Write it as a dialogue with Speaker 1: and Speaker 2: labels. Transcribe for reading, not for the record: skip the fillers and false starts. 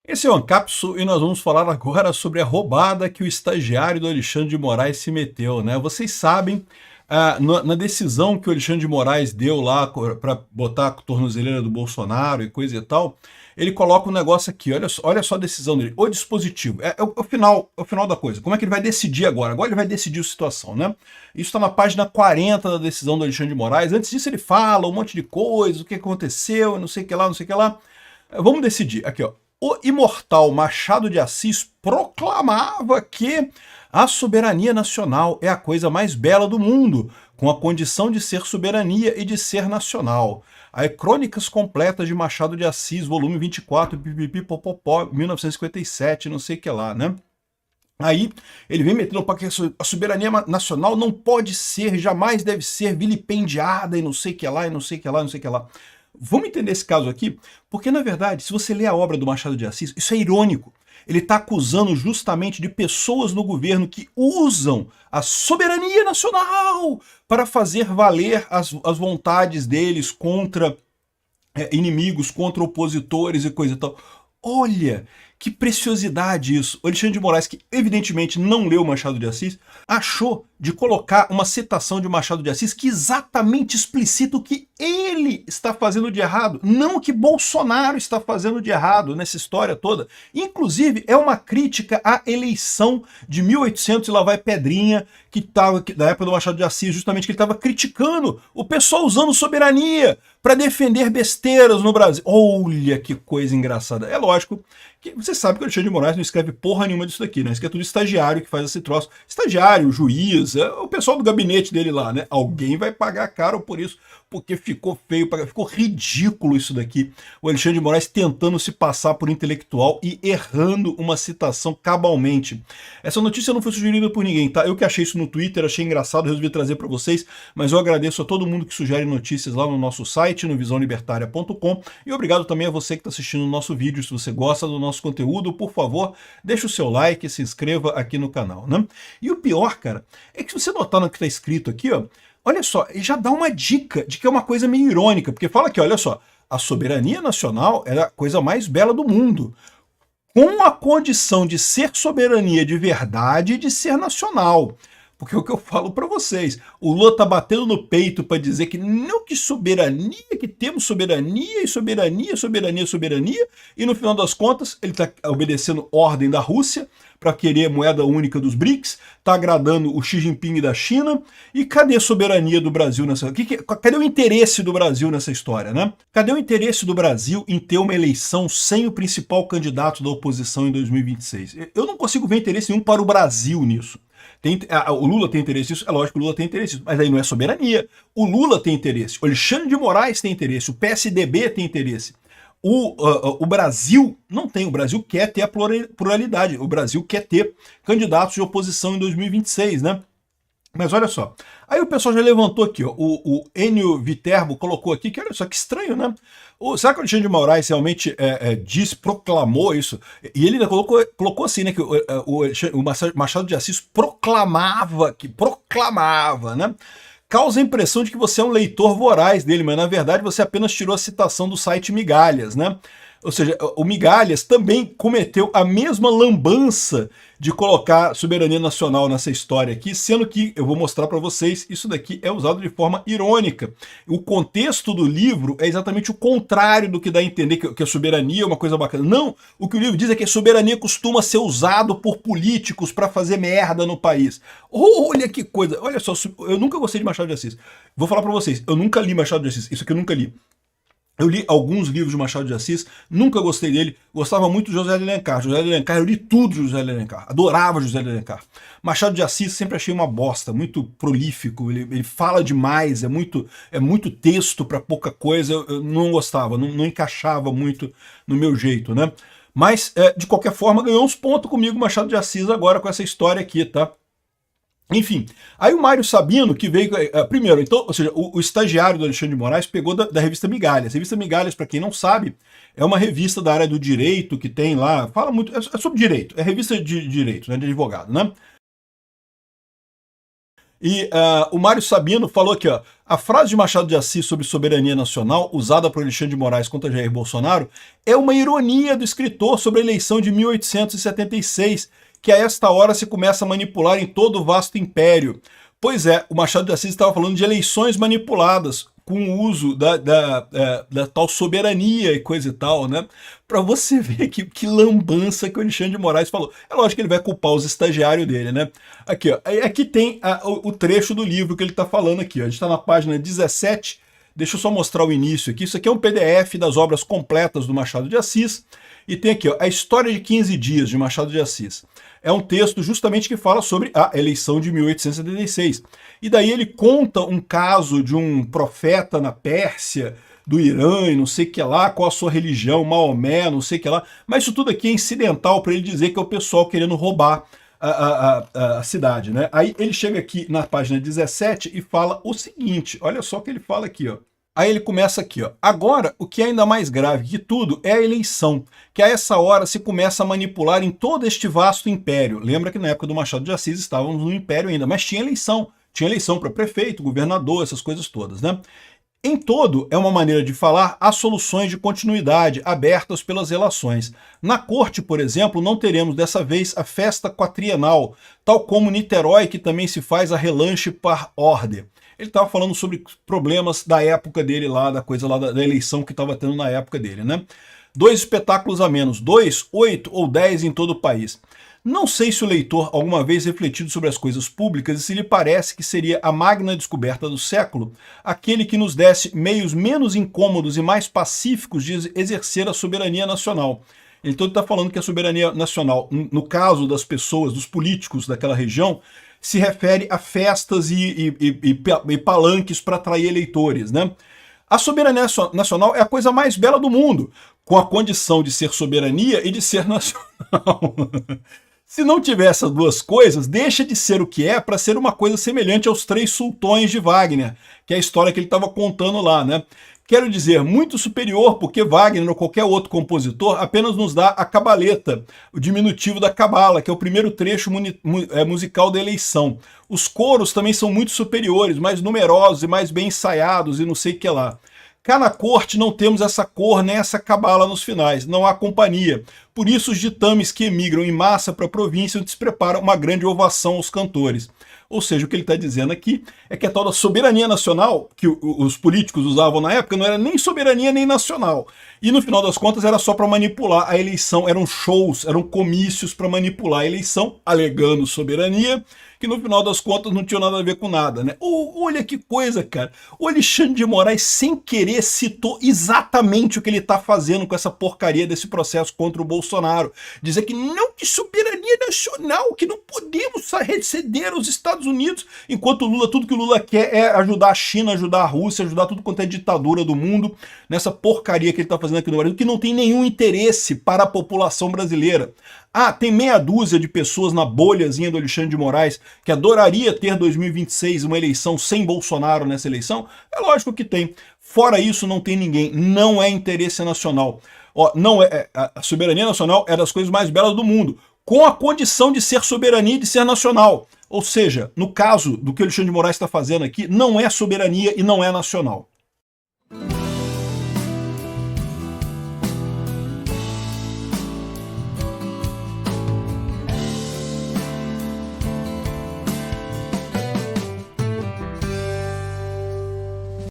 Speaker 1: Esse é o Ancapsu e nós vamos falar agora sobre a roubada que o estagiário do Alexandre de Moraes se meteu, né? Vocês sabem, na decisão que o Alexandre de Moraes deu lá para botar a tornozeleira do Bolsonaro e coisa e tal, ele coloca um negócio aqui, olha só a decisão dele, o dispositivo, é o final da coisa, como é que ele vai decidir agora? Agora ele vai decidir a situação, né? Isso está na página 40 da decisão do Alexandre de Moraes, antes disso ele fala um monte de coisa, o que aconteceu, não sei o que lá, não sei o que lá. Vamos decidir, aqui ó. O imortal Machado de Assis proclamava que a soberania nacional é a coisa mais bela do mundo, com a condição de ser soberania e de ser nacional. Aí, Crônicas Completas de Machado de Assis, volume 24, pipipipopopó, 1957, não sei o que lá, né? Aí ele vem metendo para que a soberania nacional não pode ser, jamais deve ser vilipendiada e não sei o que lá, e não sei o que lá, não sei o que lá. Vamos entender esse caso aqui, porque na verdade, se você lê a obra do Machado de Assis, isso é irônico. Ele está acusando justamente de pessoas no governo que usam a soberania nacional para fazer valer as vontades deles contra inimigos, contra opositores e coisa e tal. Olha, que preciosidade isso. O Alexandre de Moraes, que evidentemente não leu Machado de Assis, achou de colocar uma citação de Machado de Assis que exatamente explicita o que ele está fazendo de errado, não o que Bolsonaro está fazendo de errado nessa história toda. Inclusive, é uma crítica à eleição de 1800 e lá vai Pedrinha, que estava da época do Machado de Assis, justamente que ele estava criticando o pessoal usando soberania para defender besteiras no Brasil. Olha que coisa engraçada. É lógico que você sabe que o Alexandre de Moraes não escreve porra nenhuma disso daqui, né? Isso aqui é tudo estagiário que faz esse troço. Estagiário, juiz, o pessoal do gabinete dele lá, né? Alguém vai pagar caro por isso, porque ficou feio, ficou ridículo isso daqui. O Alexandre de Moraes tentando se passar por intelectual e errando uma citação cabalmente. Essa notícia não foi sugerida por ninguém, tá? Eu que achei isso no Twitter, achei engraçado, resolvi trazer para vocês, mas eu agradeço a todo mundo que sugere notícias lá no nosso site, no visãolibertaria.com, e obrigado também a você que está assistindo o nosso vídeo. Se você gosta do nosso conteúdo, por favor, deixa o seu like e se inscreva aqui no canal, né? E o pior, cara, é que se você notar no que está escrito aqui, ó, olha só, já dá uma dica de que é uma coisa meio irônica, porque fala aqui, olha só, a soberania nacional é a coisa mais bela do mundo, com a condição de ser soberania de verdade e de ser nacional. Porque é o que eu falo para vocês, o Lula tá batendo no peito para dizer que não, que soberania, que temos soberania e soberania, soberania, soberania, e no final das contas ele está obedecendo ordem da Rússia para querer moeda única dos BRICS, está agradando o Xi Jinping da China, e cadê a soberania do Brasil nessa... Cadê o interesse do Brasil nessa história, né? Cadê o interesse do Brasil em ter uma eleição sem o principal candidato da oposição em 2026? Eu não consigo ver interesse nenhum para o Brasil nisso. O Lula tem interesse nisso? É lógico que o Lula tem interesse nisso, mas aí não é soberania. O Lula tem interesse, o Alexandre de Moraes tem interesse, o PSDB tem interesse. O Brasil não tem, o Brasil quer ter a pluralidade, o Brasil quer ter candidatos de oposição em 2026, né? Mas olha só, aí o pessoal já levantou aqui, ó, o Enio Viterbo colocou aqui, que olha só que estranho, né? Será que o Alexandre de Moraes realmente proclamou isso? E ele ainda colocou assim, né, que o Machado de Assis proclamava, né? Causa a impressão de que você é um leitor voraz dele, mas na verdade você apenas tirou a citação do site Migalhas, né? Ou seja, o Migalhas também cometeu a mesma lambança de colocar soberania nacional nessa história aqui, sendo que, eu vou mostrar para vocês, isso daqui é usado de forma irônica. O contexto do livro é exatamente o contrário do que dá a entender que a soberania é uma coisa bacana. Não, o que o livro diz é que a soberania costuma ser usado por políticos para fazer merda no país. Olha que coisa, olha só, eu nunca gostei de Machado de Assis. Vou falar para vocês, eu nunca li Machado de Assis, isso aqui eu nunca li. Eu li alguns livros de Machado de Assis, nunca gostei dele, gostava muito de José de Alencar. José de Alencar, eu li tudo de José de Alencar, adorava José de Alencar. Machado de Assis sempre achei uma bosta, muito prolífico, ele fala demais, é muito texto para pouca coisa, eu não gostava, não encaixava muito no meu jeito, né? Mas, de qualquer forma, ganhou uns pontos comigo Machado de Assis agora com essa história aqui, tá? Enfim, aí o Mário Sabino, que veio... primeiro, então, ou seja, o estagiário do Alexandre de Moraes pegou da revista Migalhas. A revista Migalhas, para quem não sabe, é uma revista da área do direito que tem lá... Fala muito... É sobre direito, é revista de direito, né, de advogado, né? E o Mário Sabino falou aqui, ó, a frase de Machado de Assis sobre soberania nacional, usada por Alexandre de Moraes contra Jair Bolsonaro, é uma ironia do escritor sobre a eleição de 1876, que a esta hora se começa a manipular em todo o vasto império. Pois é, o Machado de Assis estava falando de eleições manipuladas, com o uso da tal soberania e coisa e tal, né? Para você ver que lambança que o Alexandre de Moraes falou. É lógico que ele vai culpar os estagiários dele, né? Aqui, ó, aqui tem o trecho do livro que ele está falando aqui. Ó. A gente está na página 17. Deixa eu só mostrar o início aqui. Isso aqui é um PDF das obras completas do Machado de Assis. E tem aqui, ó, a História de 15 Dias, de Machado de Assis. É um texto justamente que fala sobre a eleição de 1876. E daí ele conta um caso de um profeta na Pérsia, do Irã e não sei o que lá, qual a sua religião, Maomé, não sei o que lá. Mas isso tudo aqui é incidental para ele dizer que é o pessoal querendo roubar a cidade, né? Aí ele chega aqui na página 17 e fala o seguinte, olha só o que ele fala aqui, ó. Aí ele começa aqui, ó. Agora, o que é ainda mais grave que tudo é a eleição, que a essa hora se começa a manipular em todo este vasto império. Lembra que na época do Machado de Assis estávamos no império ainda, mas tinha eleição. Tinha eleição para prefeito, governador, essas coisas todas, né? Em todo, é uma maneira de falar, há soluções de continuidade abertas pelas relações. Na corte, por exemplo, não teremos dessa vez a festa quatrienal, tal como Niterói, que também se faz a relanche par ordem. Ele estava falando sobre problemas da época dele lá, da coisa lá da eleição que estava tendo na época dele, né? 2 espetáculos a menos, 2, 8 ou 10 em todo o país. Não sei se o leitor alguma vez refletido sobre as coisas públicas e se lhe parece que seria a magna descoberta do século aquele que nos desse meios menos incômodos e mais pacíficos de exercer a soberania nacional. Então ele está falando que a soberania nacional, no caso das pessoas, dos políticos daquela região, se refere a festas e palanques para atrair eleitores, né? A soberania nacional é a coisa mais bela do mundo, com a condição de ser soberania e de ser nacional. Se não tiver essas duas coisas, deixa de ser o que é para ser uma coisa semelhante aos 3 sultões de Wagner, que é a história que ele estava contando lá, né? Quero dizer, muito superior, porque Wagner ou qualquer outro compositor apenas nos dá a cabaleta, o diminutivo da cabala, que é o primeiro trecho musical da eleição. Os coros também são muito superiores, mais numerosos e mais bem ensaiados e não sei o que lá. Cá na corte não temos essa cor nem essa cabala nos finais, não há companhia. Por isso os ditames que emigram em massa para a província onde se prepara uma grande ovação aos cantores. Ou seja, o que ele está dizendo aqui é que a tal da soberania nacional, que os políticos usavam na época, não era nem soberania nem nacional. E no final das contas era só para manipular a eleição, eram shows, eram comícios para manipular a eleição, alegando soberania, que no final das contas não tinha nada a ver com nada, né? Olha que coisa, cara. O Alexandre de Moraes, sem querer, citou exatamente o que ele está fazendo com essa porcaria desse processo contra o Bolsonaro. Dizer que não, que soberania nacional, que não podemos ceder aos Estados Unidos, enquanto o Lula, tudo que o Lula quer é ajudar a China, ajudar a Rússia, ajudar tudo quanto é ditadura do mundo, nessa porcaria que ele está fazendo aqui no Brasil, que não tem nenhum interesse para a população brasileira. Ah, tem meia dúzia de pessoas na bolhazinha do Alexandre de Moraes que adoraria ter 2026 uma eleição sem Bolsonaro nessa eleição? É lógico que tem. Fora isso, não tem ninguém. Não é interesse nacional. Ó, não a soberania nacional é das coisas mais belas do mundo, com a condição de ser soberania e de ser nacional. Ou seja, no caso do que o Alexandre de Moraes está fazendo aqui, não é soberania e não é nacional.